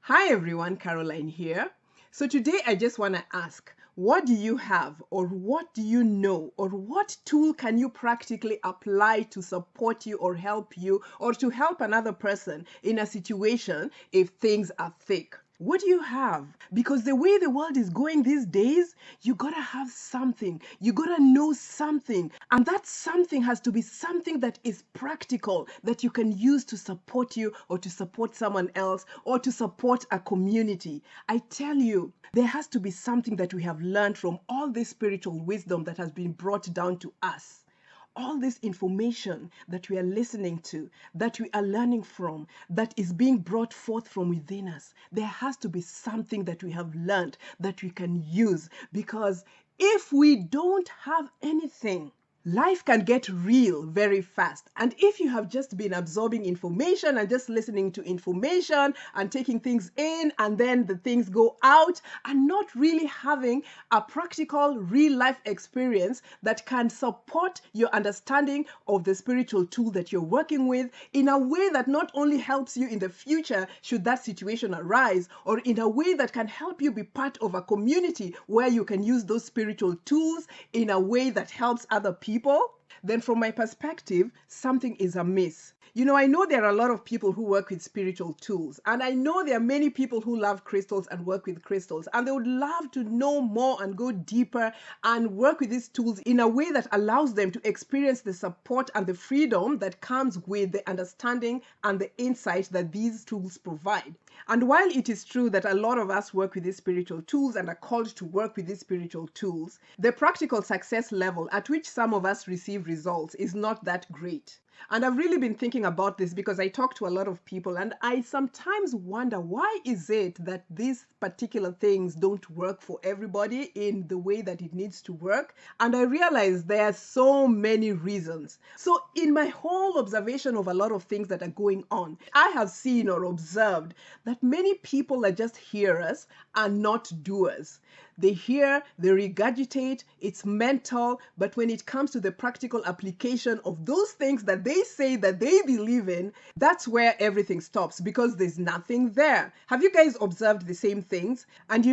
Hi everyone, Caroline here. So today I just want to ask, what do you have, or what do you know, or what tool can you practically apply to support you or to help another person in a situation if things are thick? What do you have? Because the way the world is going these days, you gotta have something. You gotta know something. And that something has to be something that is practical, that you can use to support you or to support someone else or to support a community. I tell you, there has to be something that we have learned from all this spiritual wisdom that has been brought down to us. All this information that we are listening to, that we are learning from, that is being brought forth from within us, there has to be something that we have learned that we can use. Because if we don't have anything, life can get real very fast. And if you have just been absorbing information and just listening to information and taking things in, and then the things go out, and not really having a practical real life experience that can support your understanding of the spiritual tool that you're working with in a way that not only helps you in the future should that situation arise, or in a way that can help you be part of a community where you can use those spiritual tools in a way that helps other people, then from my perspective, something is amiss. I know there are a lot of people who work with spiritual tools, and I know there are many people who love crystals and work with crystals, and they would love to know more and go deeper and work with these tools in a way that allows them to experience the support and the freedom that comes with the understanding and the insight that these tools provide. And while it is true that a lot of us work with these spiritual tools and are called to work with these spiritual tools, the practical success level at which some of us receive results is not that great. And I've really been thinking about this because I talk to a lot of people, and I sometimes wonder, why is it that these particular things don't work for everybody in the way that it needs to work? And I realize there are so many reasons. So in my whole observation of a lot of things that are going on, I have seen or observed that many people are just hearers and not doers. They hear, they regurgitate, it's mental, but when it comes to the practical application of those things that they say that they believe in, that's where everything stops, because there's nothing there. Have you guys observed the same things? And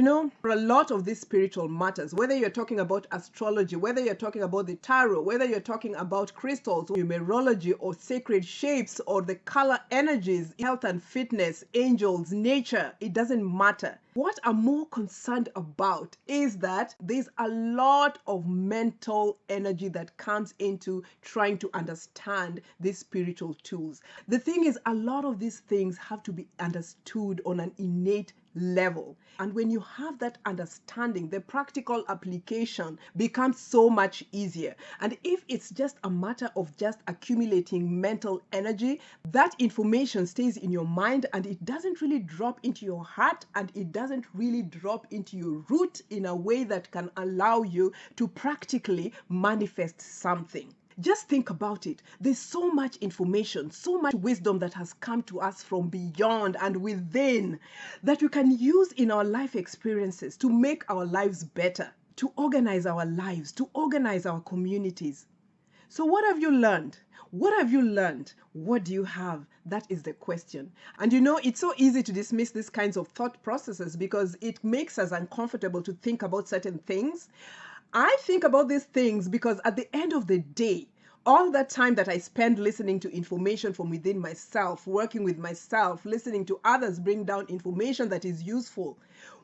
for a lot of these spiritual matters, whether you're talking about astrology, whether you're talking about the tarot, whether you're talking about crystals, numerology, or sacred shapes, or the color energies, health and fitness, angels, nature, it doesn't matter. What I'm more concerned about is that there's a lot of mental energy that comes into trying to understand these spiritual tools. The thing is, a lot of these things have to be understood on an innate level. And when you have that understanding, the practical application becomes so much easier. And if it's just a matter of just accumulating mental energy, that information stays in your mind and it doesn't really drop into your heart, and it doesn't really drop into your root in a way that can allow you to practically manifest something. Just think about it. There's so much information, so much wisdom that has come to us from beyond and within that we can use in our life experiences to make our lives better, to organize our lives, to organize our communities. So what have you learned? What have you learned? What do you have? That is the question. And it's so easy to dismiss these kinds of thought processes because it makes us uncomfortable to think about certain things. I think about these things because at the end of the day, all that time that I spend listening to information from within myself, working with myself, listening to others bring down information that is useful,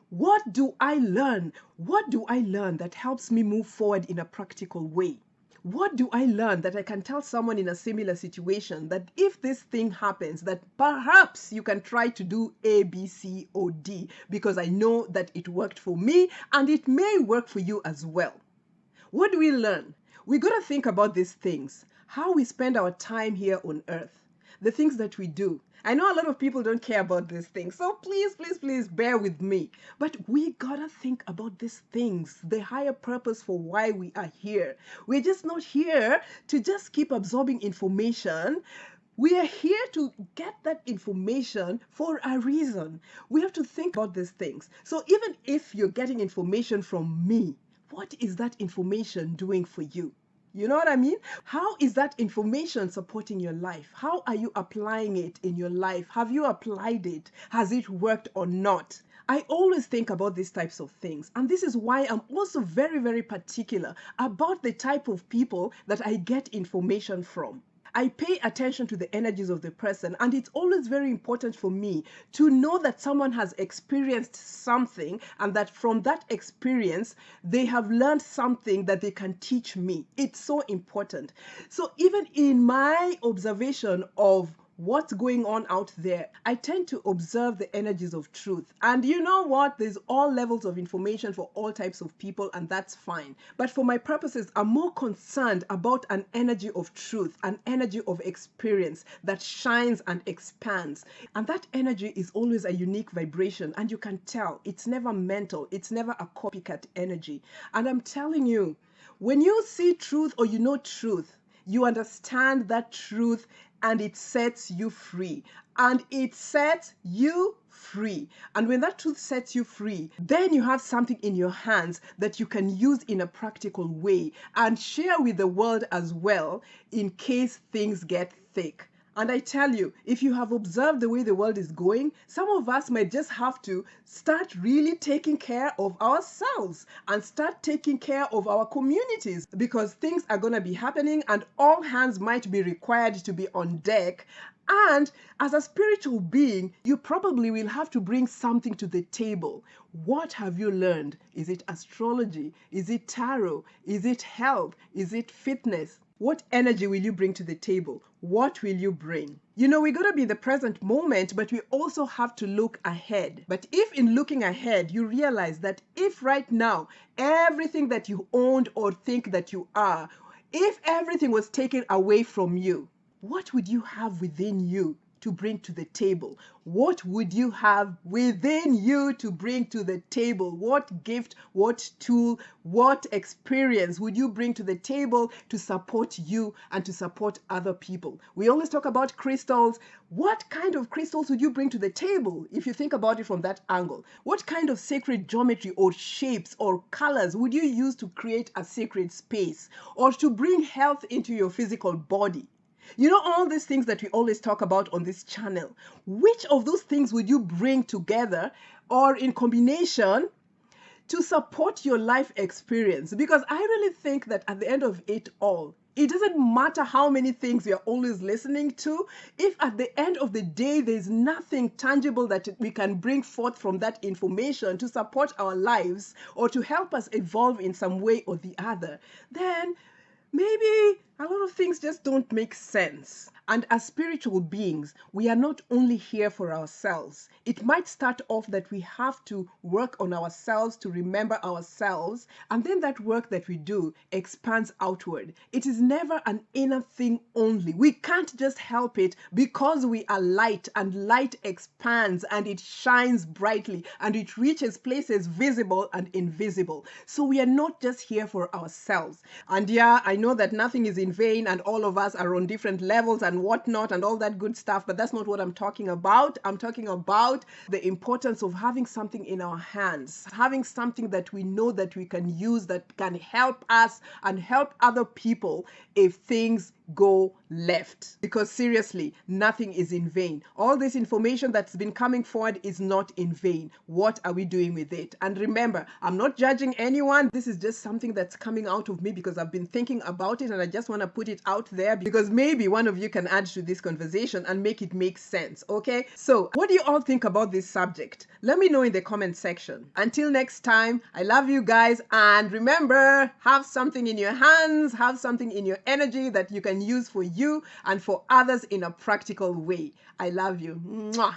what do I learn? What do I learn that helps me move forward in a practical way? What do I learn that I can tell someone in a similar situation that if this thing happens, that perhaps you can try to do A, B, C, or D, because I know that it worked for me and it may work for you as well. What do we learn? We got to think about these things, how we spend our time here on earth, the things that we do. I know a lot of people don't care about these things, so please, please, please bear with me. But we gotta think about these things, the higher purpose for why we are here. We're just not here to just keep absorbing information. We are here to get that information for a reason. We have to think about these things. So even if you're getting information from me, what is that information doing for you? You know what I mean? How is that information supporting your life? How are you applying it in your life? Have you applied it? Has it worked or not? I always think about these types of things. And this is why I'm also very, very particular about the type of people that I get information from. I pay attention to the energies of the person, and it's always very important for me to know that someone has experienced something and that from that experience they have learned something that they can teach me. It's so important. So even in my observation of what's going on out there, I tend to observe the energies of truth. And you know what? There's all levels of information for all types of people, and that's fine. But for my purposes, I'm more concerned about an energy of truth, an energy of experience that shines and expands. And that energy is always a unique vibration, and you can tell it's never mental, it's never a copycat energy. And I'm telling you, when you see truth or you know truth, you understand that truth and it sets you free. And it sets you free. And when that truth sets you free, then you have something in your hands that you can use in a practical way and share with the world as well in case things get thick. And I tell you, if you have observed the way the world is going, some of us might just have to start really taking care of ourselves and start taking care of our communities, because things are going to be happening and all hands might be required to be on deck. And as a spiritual being, you probably will have to bring something to the table. What have you learned? Is it astrology? Is it tarot? Is it health? Is it fitness? What energy will you bring to the table? What will you bring? You know, we got to be in the present moment, but we also have to look ahead. But if in looking ahead, you realize that if right now, everything that you owned or think that you are, if everything was taken away from you, what would you have within you to bring to the table? What would you have within you to bring to the table? What gift, what tool, what experience would you bring to the table to support you and to support other people? We always talk about crystals. What kind of crystals would you bring to the table if you think about it from that angle? What kind of sacred geometry or shapes or colors would you use to create a sacred space or to bring health into your physical body? You know, all these things that we always talk about on this channel, which of those things would you bring together or in combination to support your life experience? Because I really think that at the end of it all, it doesn't matter how many things you're always listening to. If at the end of the day, there's nothing tangible that we can bring forth from that information to support our lives or to help us evolve in some way or the other, then maybe a lot of things just don't make sense. And as spiritual beings, we are not only here for ourselves. It might start off that we have to work on ourselves to remember ourselves, and then that work that we do expands outward. It is never an inner thing only. We can't just help it because we are light, and light expands and it shines brightly and it reaches places visible and invisible. So we are not just here for ourselves. And yeah, I know that nothing is in vain and all of us are on different levels and whatnot and all that good stuff, but that's not what I'm talking about. I'm talking about the importance of having something in our hands, having something that we know that we can use, that can help us and help other people if things go left. Because seriously, nothing is in vain. All this information that's been coming forward is not in vain. What are we doing with it? And remember, I'm not judging anyone. This is just something that's coming out of me because I've been thinking about it and I just want to put it out there because maybe one of you can add to this conversation and make it make sense. Okay? So what do you all think about this subject? Let me know in the comment section. Until next time, I love you guys, and remember, have something in your hands, have something in your energy that you can use for you and for others in a practical way. I love you. Mwah.